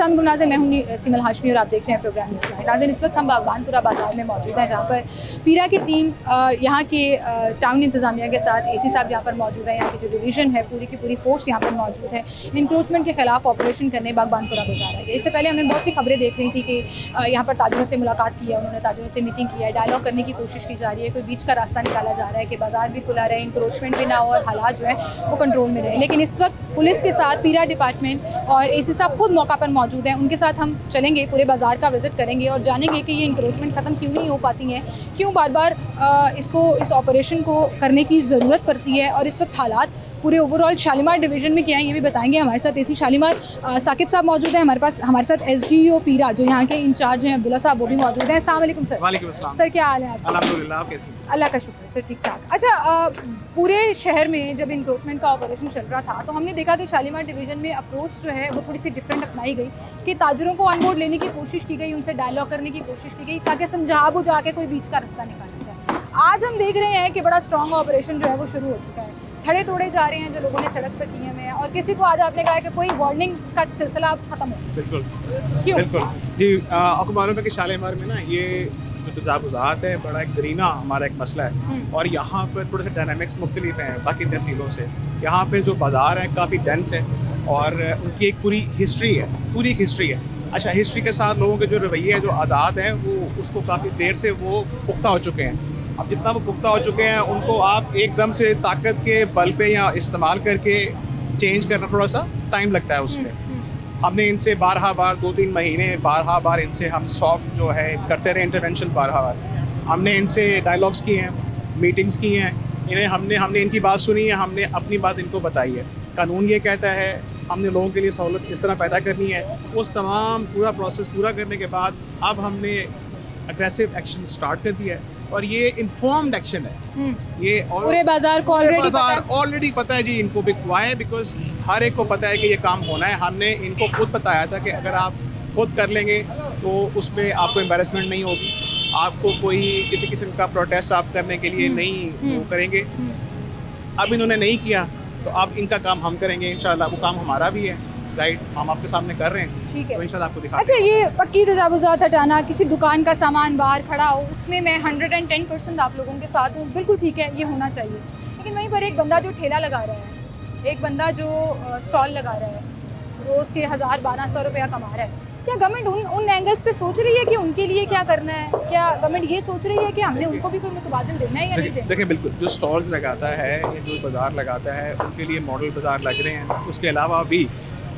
अस्सलाम वालेकुम नाज़रीन, मैं हूं सिमल हाशमी और आप देख रहे हैं प्रोग्राम न्यूज़। नाज़रीन, इस वक्त हम बागबानपुरा बाज़ार में मौजूद हैं, जहां पर पीरा की टीम यहां के टाउन इंतज़ामिया के साथ एसी साहब यहाँ पर मौजूद है। यहाँ की जो डिवीज़न है पूरी की पूरी फोर्स यहाँ पर मौजूद है इंक्रोचमेंट के खिलाफ ऑपरेशन करने बागबानपुरा बाज़ार है। इससे पहले हमें बहुत सी खबरें देख रही थी कि यहाँ पर ताजरों से मुलाकात की है, उन्होंने ताजरों से मीटिंग की है, डायलॉग करने की कोशिश की जा रही है, कोई बीच का रास्ता निकाला जा रहा है कि बाज़ार भी खुला रहे, इंक्रोचमेंट भी ना हो और हालात जो है वो कंट्रोल में रहे। लेकिन इस वक्त पुलिस के साथ पीरा डिपार्टमेंट और एसी साहब खुद मौका पर मौजूद हैं। उनके साथ हम चलेंगे, पूरे बाज़ार का विज़िट करेंगे और जानेंगे कि ये इंक्रोचमेंट ख़त्म क्यों नहीं हो पाती हैं, क्यों बार बार इस ऑपरेशन को करने की ज़रूरत पड़ती है और इस वक्त हालात पूरे ओवरऑल शालीमार डिवीज़न में क्या है ये भी बताएंगे। हमारे साथ एसी शालीमार साकिब साहब मौजूद हैं, हमारे साथ एसडीओ पीरा जो यहाँ के इंचार्ज हैं अब्दुल्ला साहब वो भी मौजूद हैं। अस्सलाम वालेकुम सर। वालेकुम अस्सलाम सर, क्या हाल है आपका? अल्हम्दुलिल्लाह, आप कैसे हैं? अल्लाह का शुक्र सर, ठीक ठाक। अच्छा, पूरे शहर में जब इंक्रोचमेंट का ऑपरेशन चल रहा था तो हमने देखा कि शालीमार डिवीज़न में अप्रोच जो है वो थोड़ी सी डिफरेंट अपनाई गई कि ताजरों को ऑन बोर्ड लेने की कोशिश की गई, उनसे डायलॉग करने की कोशिश की गई ताकि समझा बुझा के कोई बीच का रास्ता निकाला जाए। आज हम देख रहे हैं कि बड़ा स्ट्रॉन्ग ऑपरेशन जो है वो शुरू हो चुका है, थड़े तोड़े जा रहे हैं जो लोगों ने सड़क पर किए हुए हैं और किसी को आज आपने कहा कि कोई वार्निंग्स का सिलसिला अब खत्म हो। बिल्कुल क्यों? बिल्कुल जी, आपको मालूम है कि शालीमार में ना ये जो तजावुज़ात है बड़ा एक दरीना हमारा एक मसला है और यहाँ पर थोड़े से डायनामिक्स मुख्तलिफ हैं बाकी तहसीलों से। यहाँ पे जो बाज़ार है काफ़ी डेंस है और उनकी एक पूरी हिस्ट्री है। अच्छा, हिस्ट्री के साथ लोगों के जो रवैये है, जो आदात हैं, वो उसको काफ़ी देर से वो पुख्ता हो चुके हैं। अब जितना वो पुख्ता हो चुके हैं उनको आप एकदम से ताकत के बल पे या इस्तेमाल करके चेंज करना थोड़ा सा टाइम लगता है उसमें। हमने इनसे बारहा बार 2-3 महीने बारहा बार इनसे हम सॉफ्ट जो है करते रहे इंटरवेंशन। बारहा बार हमने इनसे डायलॉग्स किए हैं, मीटिंग्स की हैं, इन्हें हमने इनकी बात सुनी है, हमने अपनी बात इनको बताई है। कानून ये कहता है हमने लोगों के लिए सहूलत इस तरह पैदा करनी है। उस तमाम पूरा प्रोसेस पूरा करने के बाद अब हमने अग्रेसिव एक्शन स्टार्ट कर दिया है और ये इन्फॉर्म्ड एक्शन है। ये पूरे बाजार को ऑलरेडी पता है जी इनको। वाई? बिकॉज हर एक को पता है कि ये काम होना है। हमने इनको खुद बताया था कि अगर आप खुद कर लेंगे तो उसमें आपको एम्बेरसमेंट नहीं होगी, आपको कोई किसी किस्म का प्रोटेस्ट आप करने के लिए नहीं वो करेंगे। अब इन्होंने नहीं किया तो अब इनका काम हम करेंगे इंशाल्लाह। वो काम हमारा भी है, राइट, हम आपके सामने कर रहे हैं, ठीक है, तो इंशाल्लाह आपको दिखा। अच्छा, ये पक्की तजावुज़ात हटाना, किसी दुकान का सामान बाहर खड़ा हो, उसमें मैं 110% आप लोगों के साथ हूँ, बिल्कुल ठीक है, ये होना चाहिए। लेकिन वहीं पर एक बंदा जो ठेला लगा रहा है, एक बंदा जो स्टॉल लगा रहा है, रोज़ के 1000-1200 रुपया कमा रहा है, क्या गवर्नमेंट उन एंगल्स पे सोच रही है कि उनके लिए क्या करना है? क्या गवर्नमेंट ये सोच रही है कि हमने उनको भी कोई मुतबादिल देना है या नहीं देना? देखिए, बिल्कुल जो स्टॉल्स लगाता है या जो बाज़ार लगाता है उनके लिए मॉडल बाज़ार लग रहे हैं। उसके अलावा भी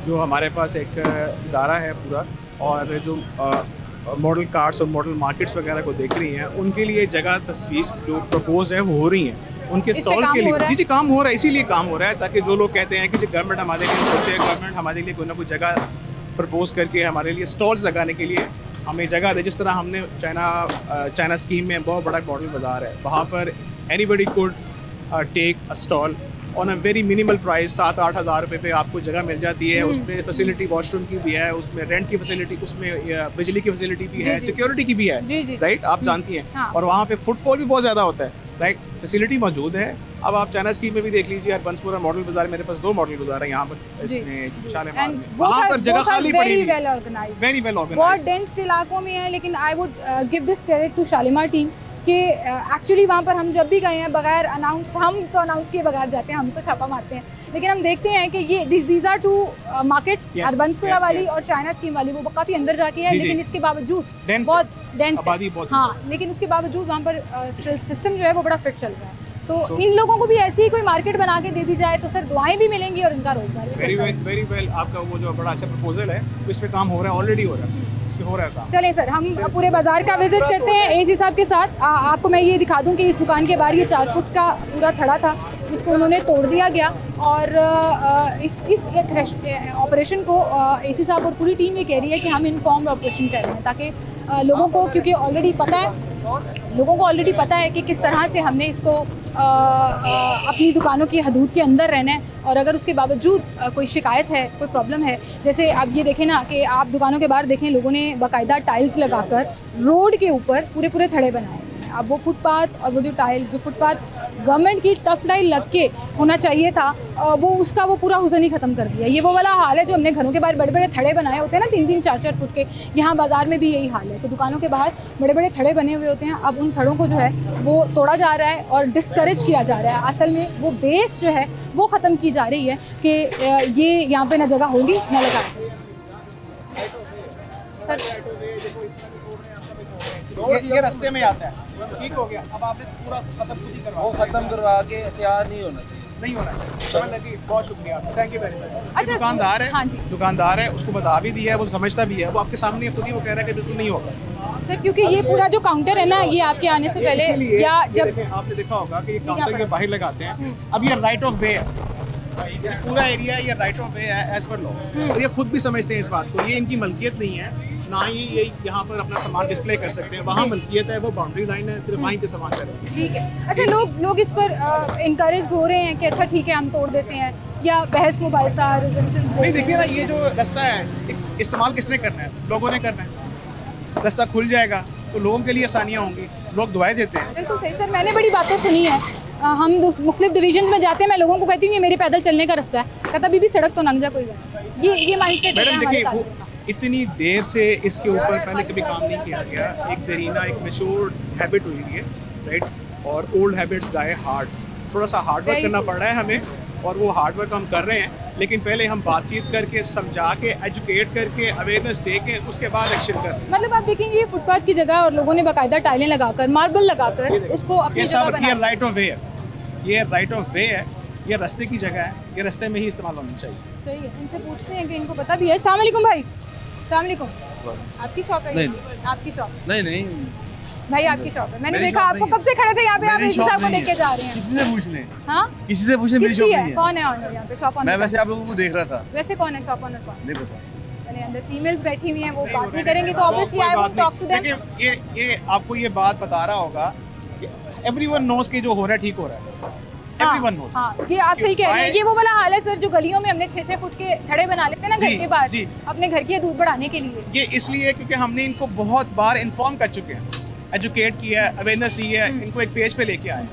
जो हमारे पास एक इदारा है पूरा और जो मॉडल कार्ट्स और मॉडल मार्केट्स वगैरह को देख रही हैं, उनके लिए जगह तस्वीर जो प्रपोज है वो हो रही हैं उनके स्टॉल्स के लिए। जी, काम हो रहा है, इसीलिए काम हो रहा है ताकि जो लोग कहते हैं कि गवर्नमेंट हमारे लिए सोचे, गवर्नमेंट हमारे लिए कोई ना कोई जगह प्रपोज करके हमारे लिए स्टॉल्स लगाने के लिए हमें जगह दे। जिस तरह हमने चाइना स्कीम में बहुत बड़ा मॉडल बाज़ार है, वहाँ पर anybody could take a stall on a very minimal price. 7-8 हज़ार रुपये पे आपको जगह मिल जाती है। उसमें फैसिलिटी वॉशरूम की भी है, उसमें रेंट की फैसिलिटी, उसमें बिजली की फैसिलिटी भी है, सिक्योरिटी की भी है, राइट, आप जानती हैं। हाँ। और वहाँ पे फुटफॉल भी बहुत ज़्यादा होता है, राइट, फैसिलिटी मौजूद है। अब आप चाइना स्कीम में भी देख लीजिए, हरबंसपुरा मॉडल बाज़ार, मेरे पास 2 मॉडल बाज़ार है यहाँ पर, इसमें शालीमार में, वहाँ पर जगह खाली पड़ी है, वेरी वेल ऑर्गेनाइज्ड, बहुत डेंस इलाकों में है। लेकिन I would give this credit to Shalimar team कि एक्चुअली वहाँ पर हम जब भी गए हैं बगैर अनाउंस, हम तो अनाउंस किए बगैर जाते हैं, हम तो छापा मारते हैं, लेकिन हम देखते हैं कि ये दीज आर 2 मार्केट्स, हरबंसपुरा वाली और चाइना स्कीम वाली, वो काफ़ी अंदर जाके है, लेकिन इसके बावजूद बहुत डेंस है। हाँ, लेकिन उसके बावजूद वहाँ पर सिस्टम जो है वो बड़ा फिट चल रहा है। तो इन लोगों को भी ऐसी ही कोई मार्केट बना के दे दी जाए तो सर दुआएं भी मिलेंगी और इनका रोजगार भी। वेरी वेल, आपका वो जो बड़ा अच्छा प्रपोजल है इस पे काम हो रहा है, ऑलरेडी हो रहा है, इसमें हो रहा है काम। चलें सर, हम पूरे बाजार का विजिट करते हैं एसी साहब के साथ। आपको मैं ये दिखा दूं कि इस दुकान के बाहर ये 4 फुट का पूरा थड़ा था जिसको उन्होंने तोड़ दिया गया और इस ऑपरेशन को एसी साहब और पूरी टीम ये कह रही है कि हम इन्फॉर्म्ड ऑपरेशन कर रहे हैं ताकि लोगों को, क्योंकि ऑलरेडी पता है कि किस तरह से हमने इसको अपनी दुकानों की हदूद के अंदर रहना है। और अगर उसके बावजूद कोई शिकायत है, कोई प्रॉब्लम है, जैसे आप ये देखें ना कि आप दुकानों के बाहर देखें, लोगों ने बाकायदा टाइल्स लगाकर रोड के ऊपर पूरे थड़े बनाए हैं। अब वो फुटपाथ और वो जो फुटपाथ गवर्नमेंट की टफ लाइन लग के होना चाहिए था, वो उसका वो पूरा हुज़न ही ख़त्म कर दिया। ये वो वाला हाल है जो हमने घरों के बाहर बड़े बड़े थड़े बनाए होते हैं ना 3-3, 4-4 फुट के, यहाँ बाज़ार में भी यही हाल है। तो दुकानों के बाहर बड़े बड़े थड़े बने हुए होते हैं, अब उन थड़ों को जो है वो तोड़ा जा रहा है और डिस्करेज किया जा रहा है। असल में वो बेस जो है वो ख़त्म की जा रही है कि ये यहाँ पे ना जगह होगी ना लगा सर। ये रास्ते में आता है, ठीक हो गया। अब आपने पूरा खत्म खुद ही करवा, वो खत्म करवा के तैयार नहीं होना चाहिए, नहीं होना चाहिए। समझ लगी, बहुत शुक्रिया, थैंक यू वेरी मच। अच्छा, दुकानदार है, हाँ जी, दुकानदार है, उसको बता भी दिया है, वो समझता भी है, वो आपके सामने खुद ही वो कह रहा है कि बिल्कुल नहीं होगा सर, क्योंकि ये पूरा जो काउंटर है ना, ये आपके आने से पहले या जब आपने देखा होगा कि ये काउंटर के बाहर लगाते हैं। अब ये राइट ऑफ वे है, ये पूरा एरिया ये राइट ऑफ वे है एज पर लॉ, और ये खुद भी समझते हैं इस बात को। ये इनकी मलकियत नहीं है, ना ही ये यहाँ पर अपना सामान डिस्प्ले कर सकते हैं। वहाँ मलकियत है, वो बाउंड्री लाइन है, सिर्फ वहीं पे सामान करेंगे। ठीक है। अच्छा, लोग इस पर इनकरेज हो रहे हैं कि अच्छा ठीक है हम तोड़ देते हैं, या बहस मुबाहिसा रेजिस्टेंस? नहीं, देखिए ना, ये जो रास्ता है इस्तेमाल किसने करना है? लोगों ने करना है। रास्ता खुल जाएगा तो लोगों के लिए आसानियाँ होंगी, लोग दुआएं देते हैं। बिल्कुल सही सर, मैंने बड़ी बातें सुनी है। हम मुख्तलिफ डिवीजन में जाते हैं, मैं लोगों को कहती हूँ ये मेरे पैदल चलने का रास्ता है, कहता बीबी सड़क तो लंघ जा कोई बात। ये माइंडसेट है मैडम हमारे देखिए, साथ। इतनी देर से इसके ऊपर पहले कभी काम नहीं किया गया। एक दरीना एक मैच्योर हैबिट हुई है, राइट, और ओल्ड हैबिट्स डाई हार्ड। थोड़ा सा हार्ड वर्क करना पड़ रहा है हमें, और वो हार्ड वर्क हम कर रहे हैं। लेकिन पहले हम बातचीत करके, समझा के, एजुकेट करके, अवेयरनेस दे के, उसके बाद एक्शन कर। मतलब आप देखेंगे ये फुटपाथ की जगह और लोगों ने बाकायदा टाइलें लगाकर, मार्बल लगाकर उसको अपनी जगह ये राइट ऑफ वे है, ये राइट ऑफ वे है, ये रास्ते की जगह है, ये रास्ते में ही इस्तेमाल होनी चाहिए। सही है, इनसे पूछते हैं कि इनको पता भी है। अस्सलाम वालेकुम भाई। अस्सलाम वालेकुम। आपकी शॉप है? नहीं, आपकी शॉप? नहीं भाई आपकी शॉप है। मैंने देखा आपको कब से खड़े थे यहाँ पे, आप इसी साहब को देख के जा रहे हैं। किसी से पूछ लें, हाँ, किसी से पूछे, मेरी शॉप नहीं है। कौन है ऑनर यहाँ पे? Shop owner? मैं वैसे आप लोगों को देख रहा था। वैसे कौन है शॉप ऑनर? कौन? नहीं पता। चलिए, अंदर फीमेल्स बैठी हुई हैं, वो बात नहीं करेंगी तो obviously I will talk to them. देखिए, ये आपको ये बात बता रहा होगा कि एवरीवन नोज कि जो हो रहा है ठीक हो रहा है। Everyone knows. हाँ, ये आप सही कह रहे हैं। ये वो वाला हाल है सर जो गलियों में हमने 6-6 फुट के थड़े बना लेते हैं ना घर के बाहर, अपने घर की दूध बढ़ाने के लिए। ये इसलिए क्योंकि हमने इनको बहुत बार इन्फॉर्म कर चुके हैं, एजुकेट किया है, अवेयरनेस दी है, इनको एक पेज पे लेके आए।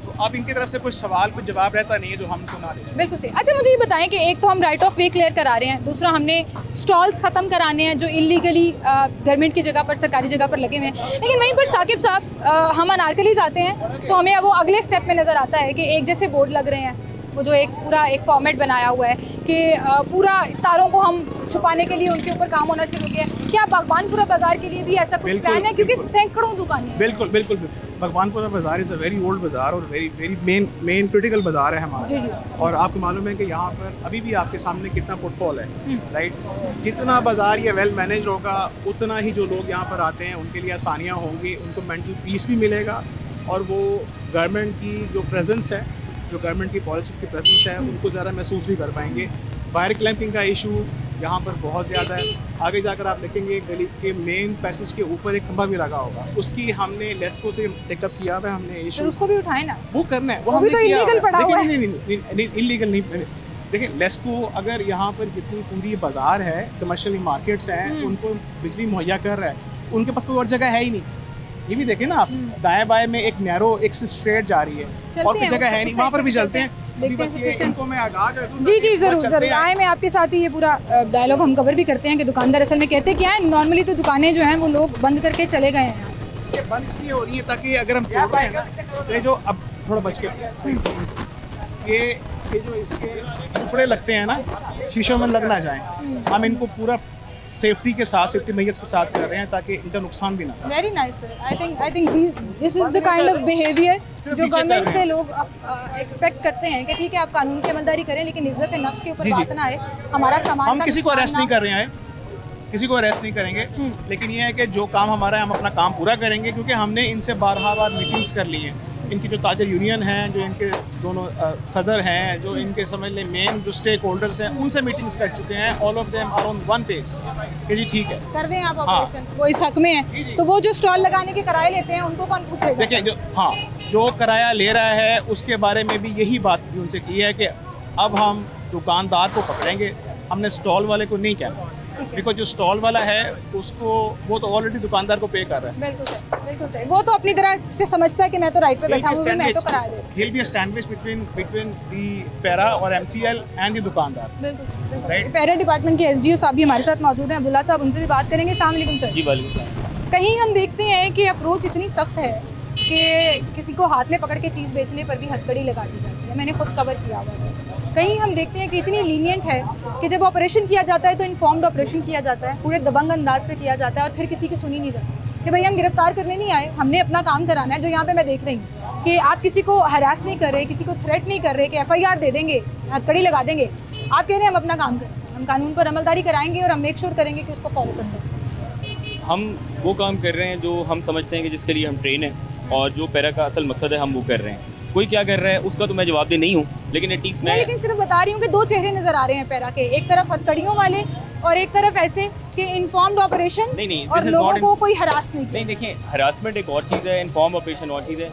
तो अब इनकी तरफ से कुछ सवाल, कुछ जवाब रहता नहीं है जो हमको ना दे। बिल्कुल सही। अच्छा, मुझे ये बताएं कि एक तो हम राइट ऑफ वे क्लियर करा रहे हैं, दूसरा हमने स्टॉल्स ख़त्म कराने हैं जो इलीगली गवर्नमेंट की जगह पर, सरकारी जगह पर लगे हुए हैं। लेकिन वहीं पर साकिब साहब, हम अनारकलीज आते हैं तो हमें वो अगले स्टेप में नज़र आता है कि एक जैसे बोर्ड लग रहे हैं, वो जो एक पूरा एक फॉर्मेट बनाया हुआ है कि पूरा तारों को हम छुपाने के लिए उनके ऊपर काम होना शुरू किया। क्या बागबानपुरा बाजार के लिए भी ऐसा कुछ प्लान है? क्योंकि सैकड़ों दुकानें हैं। बिल्कुल बिल्कुल, बागबानपुरा बाजार इज़ अ वेरी ओल्ड बाजार और वेरी मेन क्रिटिकल बाजार है हमारा। जी जी। और आपको मालूम है कि यहाँ पर अभी भी आपके सामने कितना फुटफॉल है, राइट। जितना बाजार ये वेल मैनेज होगा, उतना ही जो लोग यहाँ पर आते हैं उनके लिए आसानियाँ होंगी, उनको मेंटल पीस भी मिलेगा, और वो गवर्नमेंट की जो प्रेजेंस है, जो गवर्नमेंट की पॉलिसीज़ की प्रेजेंस है, उनको ज़रा महसूस भी कर पाएंगे। फायर क्लैंपिंग का इशू यहाँ पर बहुत ज़्यादा है। आगे जाकर आप देखेंगे गली के मेन पैसेज के ऊपर एक खंभा भी लगा होगा, उसकी हमने लेस्को से टेकअप किया हुआ है, हमने इशू उसको भी उठाए ना, वो करना है, वो हमने तो किया इलीगल पड़ा हुआ है। नहीं, इलीगल नहीं। देखिए, लेस्को अगर यहाँ पर जितनी पूरी बाजार है, कमर्शियल मार्केट्स हैं, उनको बिजली मुहैया कर रहा है, उनके पास कोई और जगह है ही नहीं। ये भी देखें ना आप, दाएं बाएं में एक नैरो एक स्ट्रेट जा रही है और कोई जगह है नहीं, वहाँ पर भी चलते हैं। बस ये इनको मैं आगाह कर दूं। जी जी, जरूर जरूर आए, मैं आपके साथ ही ये पूरा डायलॉग हम कवर भी करते हैं कि दुकानदार असल में कहते क्या है, नॉर्मली तो दुकानें जो हैं वो लोग बंद करके चले गए हैं। ये बंद इसलिए हो रही है ताकि अगर हम तोड़ रहे हैं ना, ये जो अब थोड़ा बच के ये जो इसके टुकड़े लगते हैं ना, शीशों में लग ना जाए, हम इनको पूरा सेफ्टी के साथ, सेफ्टी मेजर्स के साथ कर रहे हैं ताकि इनका नुकसान भी ना हो। Very nice sir, I think this is the kind of behaviour जो गवर्नमेंट से लोग एक्सपेक्ट करते हैं कि ठीक है आप कानून की अमलदारी करें, लेकिन इज्जत नफ्स के ऊपर बात ना आए। हमारा सामान हम किसी को अरेस्ट नहीं कर रहे हैं, किसी को अरेस्ट नहीं करेंगे, लेकिन ये है कि जो काम हमारा है हम अपना काम पूरा करेंगे, क्योंकि हमने इनसे बार मीटिंग्स कर ली हैं। इनकी जो ताजर यूनियन हैं, जो इनके दोनों सदर हैं, जो इनके समझ लें मेन जो स्टेक होल्डर्स हैं, उनसे मीटिंग्स कर चुके हैं। All of them are on one page कि जी ठीक है कर दें आप ऑपरेशन, वो इस हक में है। तो वो जो स्टॉल लगाने के किराए लेते हैं उनको कौन पूछेगा? देखिए, जो किराया ले रहा है उसके बारे में भी यही बात भी उनसे की है कि अब हम दुकानदार को पकड़ेंगे, हमने स्टॉल वाले को नहीं कहना। बिकॉज जो स्टॉल वाला है उसको वो तो ऑलरेडी दुकानदार को पे कर रहा है। बिल्कुल सही। वो तो अपनी तरह से समझता है कि मैं तो राइट पे बैठा हूँ, मैं तो करा दे। He'll be a sandwich between the para और MCL and the दुकानदार। बिल्कुल राइट। पैरा डिपार्टमेंट के SDO साहब भी हमारे साथ मौजूद हैं, अब्दुल्ला साहब, उनसे भी बात करेंगे। अस्सलाम वालेकुम सर। जी वालेकुम। कहीं हम देखते हैं कि अप्रोच इतनी सख्त है कि किसी को हाथ में पकड़ के चीज़ बेचने पर भी हथकड़ी लगा दी जाती है, मैंने खुद कवर किया हुआ है। कहीं हम देखते हैं कि इतनी लीनियंट है कि जब ऑपरेशन किया जाता है तो इन्फॉर्म्ड ऑपरेशन किया जाता है, पूरे दबंग अंदाज से किया जाता है और फिर किसी की सुनी नहीं जाती कि भाई हम गिरफ्तार करने नहीं आए, हमने अपना काम कराना है। जो यहाँ पे मैं देख रही हूँ कि आप किसी को हरास नहीं कर रहे, किसी को थ्रेट नहीं कर रहे कि FIR दे देंगे, हथकड़ी लगा देंगे। आप कह रहे हैं हम अपना काम करें, हम कानून पर अमलदारी कराएंगे और हम मेक श्योर करेंगे कि उसको फॉलो करें। हम वो काम कर रहे हैं जो हम समझते हैं कि जिसके लिए हम ट्रेन हैं और जो पैरा का असल मकसद है, हम वो कर रहे हैं। कोई क्या कर रहा है उसका तो मैं जवाबदेह नहीं हूँ, लेकिन एटलीस्ट मैं लेकिन सिर्फ बता रही हूँ कि दो चेहरे नजर आ रहे हैं पैरा के, एक तरफ हथकड़ियों वाले और एक तरफ ऐसे कि इन्फॉर्म्ड ऑपरेशन नहीं, और लोगों को कोई हरास नहीं। देखिए, हरासमेंट एक और चीज़ है, इन्फॉर्म ऑपरेशन और चीज़ है।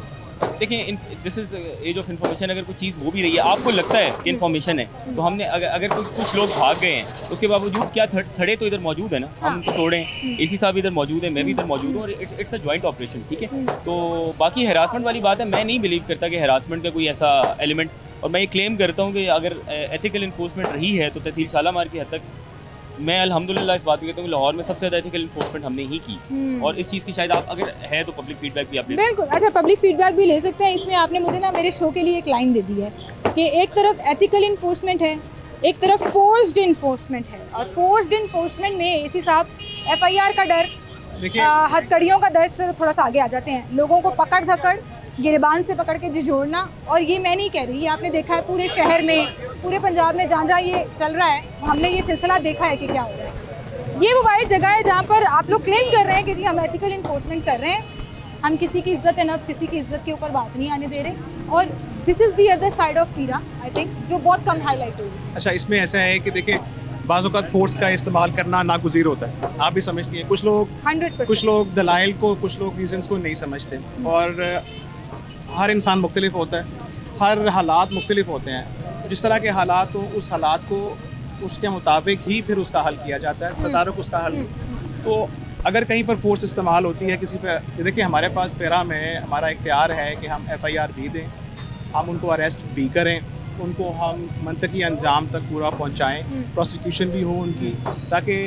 देखिए, this is age of information. अगर कोई चीज़ हो भी रही है, आपको लगता है कि इन्फॉर्मेशन है, तो हमने अगर कुछ लोग भाग गए हैं, उसके बावजूद क्या थड़े तो इधर मौजूद है ना, हम उनको तोड़ें। AC साहब इधर मौजूद है, मैं भी इधर मौजूद हूँ और इट्स अ जॉइंट ऑपरेशन, ठीक है। तो बाकी हरासमेंट वाली बात है, मैं नहीं बिलीव करता कि हरासमेंट का कोई ऐसा एलिमेंट, और मैं ये क्लेम करता हूँ कि अगर एथिकल इन्फोर्समेंट रही है तो तहसील शालामार की हद तक मैं अल्हम्दुलिल्लाह इस बात को कहता हूँ कि लाहौर में सबसे ज़्यादा एथिकल इन्फोर्समेंट हमने ही की। और इस चीज़ की शायद आप अगर है तो पब्लिक फीडबैक भी आप ले। बिल्कुल, अच्छा पब्लिक फीडबैक भी ले सकते हैं। इसमें आपने मुझे ना मेरे शो के लिए एक लाइन दे दी है कि एक तरफ एथिकल इन्फोर्समेंट है, एक तरफ फोर्स्ड इन्फोर्समेंट है, और फोर्स्ड इन्फोर्समेंट में AC साहब FIR का डर, हथकड़ियों का डर से थोड़ा सा आगे आ जाते हैं। लोगों को पकड़ धकड़ गिरबान से पकड़ के झिझोड़ना, और ये मैं नहीं कह रही, ये आपने देखा है पूरे शहर में, पूरे पंजाब में जहाँ जहाँ ये चल रहा है, हमने ये सिलसिला देखा है कि क्या हो रहा है। ये वो वाली जगह है जहाँ पर आप लोग क्लेम कर रहे हैं कि जी हम एथिकल इन्फोर्समेंट कर रहे हैं, हम किसी की इज्जत नफ्स, किसी की इज्जत के ऊपर बात नहीं आने दे रहे, और this is the other side of पीरा, आई थिंक, जो बहुत कम हाईलाइट हुई है। अच्छा, इसमें ऐसा है कि देखिए, बाज़ औक़ात फोर्स का इस्तेमाल करना नागुज़ीर होता है, आप भी समझती हैं। कुछ लोग 100%, कुछ लोग दलाइल को, कुछ लोग रीजंस को नहीं समझते, और हर इंसान मुख्तलिफ होता है, हर हालात मुख्तलिफ होते हैं। जिस तरह के हालात हो, उस हालात को उसके मुताबिक ही फिर उसका हल किया जाता है, तदारुक उसका हल। तो अगर कहीं पर फोर्स इस्तेमाल होती है किसी पे, देखिए हमारे पास पैरा में हमारा इख्तियार है कि हम FIR भी दें, हम उनको अरेस्ट भी करें, उनको हम मंतकी अंजाम तक पूरा पहुँचाएँ, प्रोसिक्यूशन भी हो उनकी, ताकि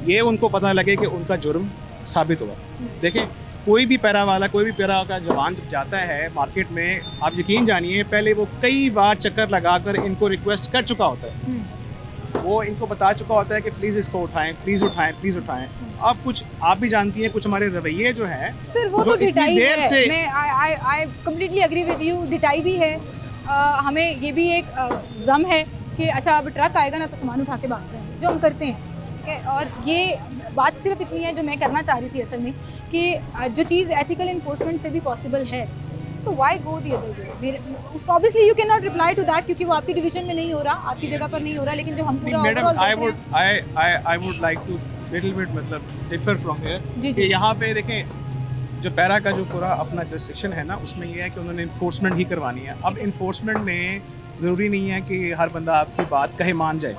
ये उनको पता लगे कि उनका जुर्म साबित हुआ। देखिए, कोई भी पैरा वाला, कोई भी पैरा का जवान जब जाता है मार्केट में, आप यकीन जानिए पहले वो कई बार चक्कर लगाकर इनको रिक्वेस्ट कर चुका होता है, वो इनको बता चुका होता है कि प्लीज़ इसको उठाएं, प्लीज़ उठाएं, प्लीज़ उठाएं। अब कुछ आप भी जानती हैं, कुछ हमारे रवैये जो हैं, वो जो तो इतनी देर से, मैं I completely agree with you, डिटाई भी है। हमें ये भी एक जम है कि अच्छा अब ट्रक आएगा ना तो सामान उठा के भागते हैं, जो हम करते हैं, ठीक है। और ये बात सिर्फ इतनी है जो मैं करना चाह रही थी असल में, कि जो चीज़ एथिकल इन्फोर्समेंट से भी पॉसिबल है, so why go the other way. उसको obviously you can not reply to that, क्योंकि वो आपकी डिवीजन में नहीं हो रहा, आपकी जगह पर नहीं हो रहा, लेकिन जो हम पूरा madam, I would like to little bit मतलब डिफर फ्रॉम हियर, कि यहाँ पे देखें जो पैरा का जो पूरा अपना जो सेक्शन है ना, उसमें ये है कि उन्होंने इन्फोर्समेंट ही करवानी है। अब इन्फोर्समेंट में ज़रूरी नहीं है कि हर बंदा आपकी बात कहे मान जाए,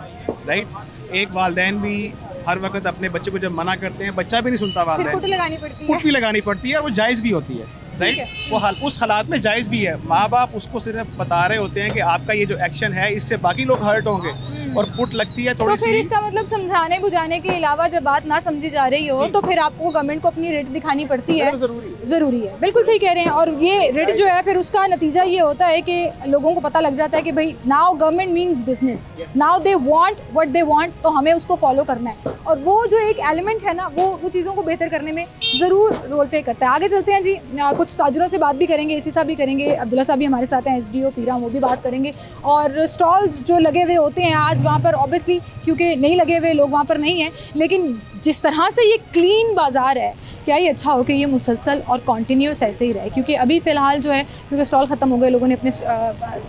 राइट। एक वालिदैन भी हर वक्त अपने बच्चे को जब मना करते हैं, बच्चा भी नहीं सुनता, वालिदैन कुट लगानी पड़ती है, कुट भी लगानी पड़ती है, और वो जायज़ भी होती है, राइट। वो उस हालात में जायज़ भी है। माँ बाप उसको सिर्फ बता रहे होते हैं कि आपका ये जो एक्शन है इससे बाकी लोग हर्ट होंगे, और कुट लगती है थोड़ी सी। तो फिर इसका मतलब समझाने बुझाने के अलावा जब बात ना समझी जा रही हो तो फिर आपको गवर्नमेंट को अपनी रेट दिखानी पड़ती है, ज़रूरी है। बिल्कुल सही कह रहे हैं। और ये रेट जो है फिर उसका नतीजा ये होता है कि लोगों को पता लग जाता है कि भाई now government means business, now they want what they want, तो हमें उसको फॉलो करना है। और वो जो एक एलिमेंट है ना, वो चीज़ों को बेहतर करने में ज़रूर रोल प्ले करता है। आगे चलते हैं जी, कुछ ताजरों से बात भी करेंगे, AC साहब भी करेंगे, अब्दुल्ला साहब भी हमारे साथ हैं, SDO पीरा, वो भी बात करेंगे। और स्टॉल्स जो लगे हुए होते हैं आज वहाँ पर, ऑब्वियसली क्योंकि नहीं लगे हुए लोग वहाँ पर नहीं हैं, लेकिन जिस तरह से ये क्लीन बाज़ार है, क्या ही अच्छा हो कि ये मुसलसल और कॉन्टीन्यूस ऐसे ही रहे। क्योंकि अभी फ़िलहाल जो है, क्योंकि स्टॉल ख़त्म हो गए, लोगों ने अपने